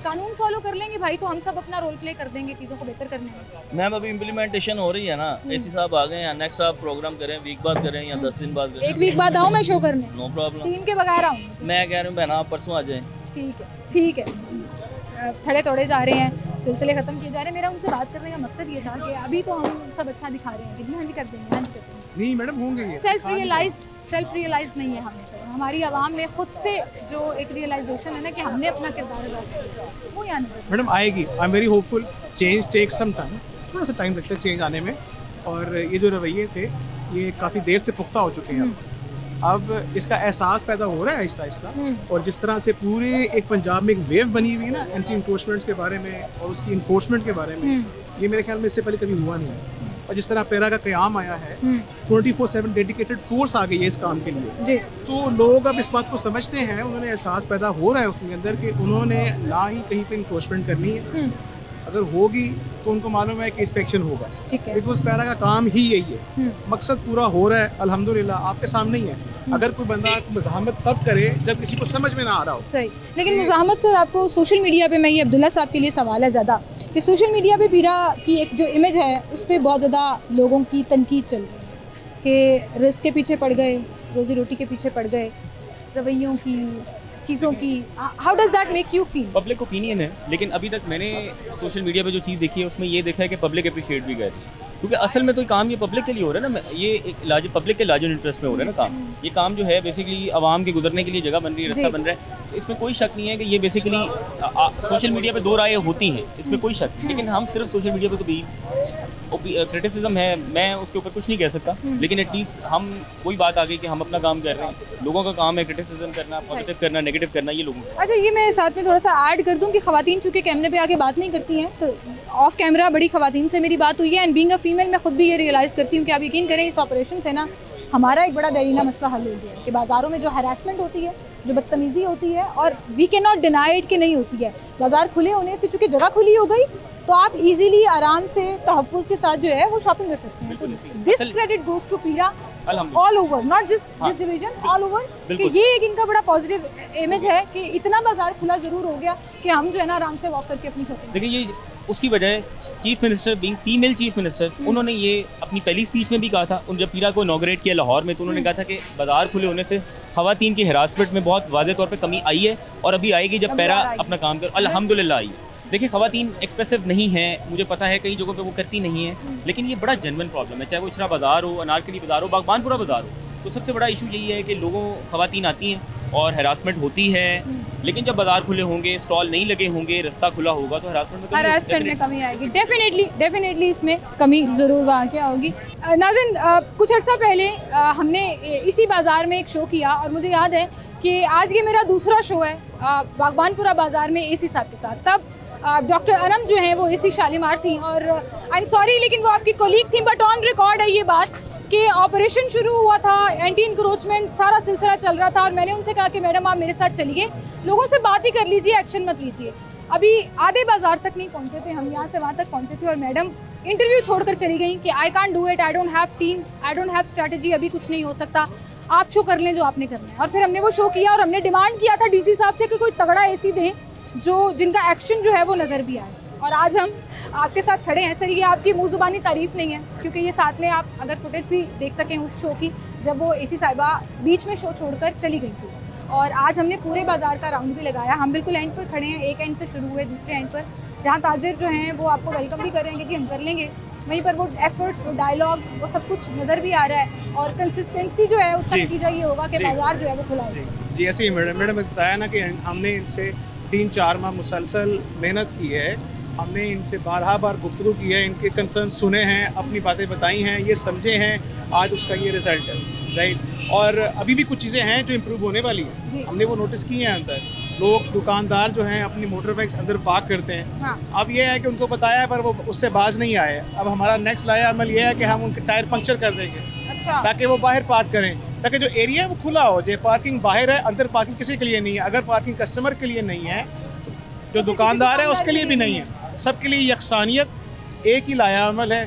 कानून फॉलो कर लेंगे भाई, तो हम सब अपना रोल प्ले कर देंगे चीज़ों को बेहतर करने में। मैम अभी इम्प्लीमेंटेशन हो रही है ना, एसी साहब आ गए हैं, नेक्स्ट आप प्रोग्राम करें, वीक बाद करें या 10 दिन बाद करें। एक वीक बाद आऊँ मैं शो करने? नो प्रॉब्लम, टीम के बगैर आऊँ? मैं कह रहा हूँ बहना आप परसों आ जाएं। ठीक है। थड़े तोड़े जा रहे हैं, सिलसिले ख़त्म किए जा रहे हैं। मेरा उनसे बात करने का मकसद ये था कि अभी तो हम सब अच्छा दिखा रहे हैं कि हाँ जी कर देंगे, हाँ जी कर देंगे। नहीं मैडम होंगे ये। सेल्फ रियलाइज्ड नहीं है हमें सर। हमारी आवाम में खुद से जो एक रियलाइजेशन है ना कि हमने अपना किरदार अदा किया, वो यहाँ नहीं। मैडम आएगी, I am very hopeful. Change take some time, थोड़ा सा टाइम लगता है चेंज आने में। और ये जो रवैये थे ये काफ़ी देर से पुख्ता हो चुके हैं। अब इसका एहसास पैदा हो रहा है आहिस्ता आहिस्ता। और जिस तरह से पूरे एक पंजाब में एक वेव बनी हुई है ना एंटी इंक्रोचमेंट्स के बारे में और उसकी इन्फोर्समेंट के बारे में, ये मेरे ख्याल में इससे पहले कभी हुआ नहीं है। और जिस तरह पैरा का क़याम आया है, 24/7 डेडिकेटेड फोर्स आ गई है इस काम के लिए, तो लोग अब इस बात को समझते हैं, उन्होंने एहसास पैदा हो रहा है उसके अंदर कि उन्होंने ना ही कहीं पे इन्फोर्समेंट करनी है। अगर होगी तो उनको मालूम है कि इंस्पेक्शन होगा, बिकॉज पैरा का काम ही यही है। मकसद पूरा हो रहा है अल्हम्दुलिल्लाह, आपके सामने ही है। अगर कोई बंदा मज़ाहमत तब करे जब किसी को समझ में ना आ रहा हो। सही, लेकिन मुज़ाहमत सर आपको सोशल मीडिया पे, मैं ये अब्दुल्ला साहब के लिए सवाल है ज़्यादा कि सोशल मीडिया पे पीरा की एक जो इमेज है उस पर बहुत ज़्यादा लोगों की तनकीद चल रही है कि रिस्क के पीछे पड़ गए, रोज़ी रोटी के पीछे पड़ गए, रवैयों की, चीज़ों की। How does that make you feel? Public opinion है, लेकिन अभी तक मैंने सोशल मीडिया पे जो चीज़ देखी है उसमें ये देखा है कि पब्लिक अप्रिशिएट भी कर रही है, क्योंकि असल में तो काम ये पब्लिक के लिए हो रहा है ना, ये एक पब्लिक के लार्जर इंटरेस्ट में हो रहा है ना काम। ये काम जो है बेसिकली आवाम के गुजरने के लिए जगह बन रही है, रास्ता बन रहा है, तो इसमें कोई शक नहीं है कि ये बेसिकली सोशल मीडिया पे दो राय होती हैं, इसमें कोई शक नहीं। लेकिन हम सिर्फ सोशल मीडिया पे तो भी क्रिटिसिज्म है, मैं उसके ऊपर कुछ नहीं कह सकता, लेकिन एटलीस्ट हम कोई बात आ गई कि हम अपना काम कर रहे हैं। लोगों का काम है क्रिटिसिज्म करना, पॉजिटिव करना, नेगेटिव करना, ये लोगों का। अच्छा, ये मैं साथ में थोड़ा सा ऐड कर दूं कि ख़वातीन चूँकि कैमरे पे आके बात नहीं करती हैं, तो ऑफ कैमरा बड़ी ख़वातीन से मेरी बात हुई है। एंड बीइंग अ फीमेल मैं खुद भी ये रियलाइज़ करती हूँ कि आप यकीन करें इस ऑपरेशन से ना हमारा एक बड़ा देरीना मसला हल हो गया है कि बाज़ारों में जो हरासमेंट होती है, जो बदतमीज़ी होती है, और we can not deny it कि नहीं होती है। बाज़ार खुले होने से चूँकि जगह खुली हो गई तो आप इजीली आराम से तहफ़्फ़ुज़ के साथ जो है वो शॉपिंग कर सकते हैं। तो दिस क्रेडिट गोज़ टू पीरा all over, not just this division, all over, कि ये एक इनका बड़ा पॉजिटिव इमेज है कि इतना बाजार खुला ज़रूर हो गया कि हम जो है ना आराम से वॉक करके अपनी शॉपिंग। देखिए ये उसकी वजह chief minister being female chief minister, उन्होंने ये अपनी पहली स्पीच में भी कहा था। जब पीरा को इनॉग्रेट किया लाहौर में तो उन्होंने कहा था कि बाजार खुले होने से ख़वातीन की हिरासमेंट में बहुत वाज़ेह तौर पे कमी आई है और अभी आएगी जब पैरा अपना काम कर, अल्हम्दुलिल्लाह आई है। देखिए ख़वातीन एक्सप्रेसिव नहीं है, मुझे पता है कई जगहों पे वो करती नहीं है, लेकिन ये बड़ा जेन्युइन प्रॉब्लम है, चाहे वो इचरा बाज़ार हो, अनारकली बाज़ार हो, बागबानपुरा बाज़ार हो। तो सबसे बड़ा इशू यही है कि लोगों ख़वातीन आती हैं और हरासमेंट होती है, लेकिन जब बाज़ार खुले होंगे, स्टॉल नहीं लगे होंगे, रास्ता खुला होगा तो हरासमेंट में कमी आएगी। डेफिनेटली इसमें कमी ज़रूर वहाँ क्या होगी। नाज़रीन, कुछ अर्सा पहले हमने इसी बाज़ार में एक शो किया और मुझे याद है कि आज ये मेरा दूसरा शो है बागबानपुरा बाज़ार में एसी साहब के साथ। तब डॉक्टर अनम जो हैं वो एसी शालीमार थी और आई एम सॉरी लेकिन वो आपकी कोलीग थी, बट ऑन रिकॉर्ड है ये बात कि ऑपरेशन शुरू हुआ था, एंटी इंक्रोचमेंट सारा सिलसिला चल रहा था और मैंने उनसे कहा कि मैडम आप मेरे साथ चलिए, लोगों से बात ही कर लीजिए, एक्शन मत लीजिए। अभी आधे बाजार तक नहीं पहुंचे थे, हम यहाँ से वहाँ तक पहुंचे थे और मैडम इंटरव्यू छोड़कर चली गई कि I can't do it, I don't have team, I don't have strategy, अभी कुछ नहीं हो सकता, आप शो कर लें जो आपने करना है। और फिर हमने वो शो किया और हमने डिमांड किया था डीसी साहब से कि कोई तगड़ा एसी दें जो जिनका एक्शन जो है वो नज़र भी आए। और आज हम आपके साथ खड़े हैं। सर ये आपकी मुँह ज़ुबानी तारीफ़ नहीं है, क्योंकि ये साथ में आप अगर फुटेज भी देख सकें उस शो की, जब वो एसी साहिबा बीच में शो छोड़कर चली गई थी। और आज हमने पूरे बाज़ार का राउंड भी लगाया। हम बिल्कुल एंड पर खड़े हैं, एक एंड से शुरू हुए दूसरे एंड पर, जहाँ ताजिर जो हैं वो आपको वेलकम भी कर रहे हैं कि हम कर लेंगे, वहीं पर वो एफर्ट्स, वो डायलॉग्स, वो सब कुछ नज़र भी आ रहा है। और कंसिस्टेंसी जो है उसका नतीजा ये होगा कि बाज़ार जो है वो खुला है। जी ऐसे ही मैडम ने बताया ना कि हमने इनसे 3-4 माह मुसलसल मेहनत की है, हमने इनसे बार गुफ्तगू की है, इनके कंसर्न सुने हैं, अपनी बातें बताई हैं, ये समझे हैं, आज उसका ये रिज़ल्ट है, राइट। और अभी भी कुछ चीज़ें हैं जो इम्प्रूव होने वाली हैं, हमने वो नोटिस की हैं। अंदर लोग, दुकानदार जो हैं अपनी मोटर बाइक्स अंदर पार्क करते हैं। हाँ। अब ये है कि उनको बताया पर वो उससे बाज नहीं आए। अब हमारा नेक्स्ट लाया अमल ये है कि हम उनके टायर पंक्चर कर देंगे। अच्छा। ताकि वो बाहर पार्क करें, ताकि जो एरिया है वो खुला हो जाए। पार्किंग बाहर है, अंदर पार्किंग किसी के लिए नहीं है। अगर पार्किंग कस्टमर के लिए नहीं है, जो दुकानदार है उसके लिए भी नहीं है, सबके लिए यकसानियत एक ही लाया अमल है।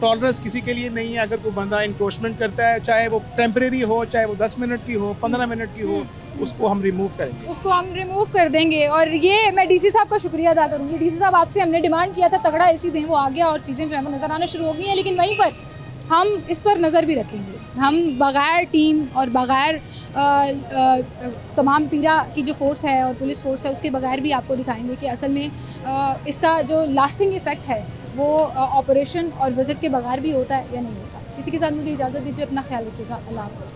टॉलरेंस किसी के लिए नहीं है। अगर कोई बंदा इंक्रोचमेंट करता है, चाहे वो टेम्परेरी हो, चाहे वो 10 मिनट की हो, 15 मिनट की हो, उसको हम रिमूव करेंगे, उसको हम रिमूव कर देंगे। और ये मैं डीसी साहब का शुक्रिया अदा करूँगी। डीसी साहब आपसे हमने डिमांड किया था तगड़ा एसी दें, वो आ गया और चीज़ें जो है वो नज़र आना शुरू हो गई हैं। लेकिन वहीं पर हम इस पर नज़र भी रखेंगे। हम बगैर टीम और बगैर तमाम पीरा की जो फोर्स है और पुलिस फोर्स है उसके बगैर भी आपको दिखाएंगे कि असल में इसका जो लास्टिंग इफ़ेक्ट है वो ऑपरेशन और विज़िट के बगैर भी होता है या नहीं होता। इसी के साथ मुझे इजाज़त दीजिए, अपना ख्याल रखिएगा, अल्लाह हाफ़िज़।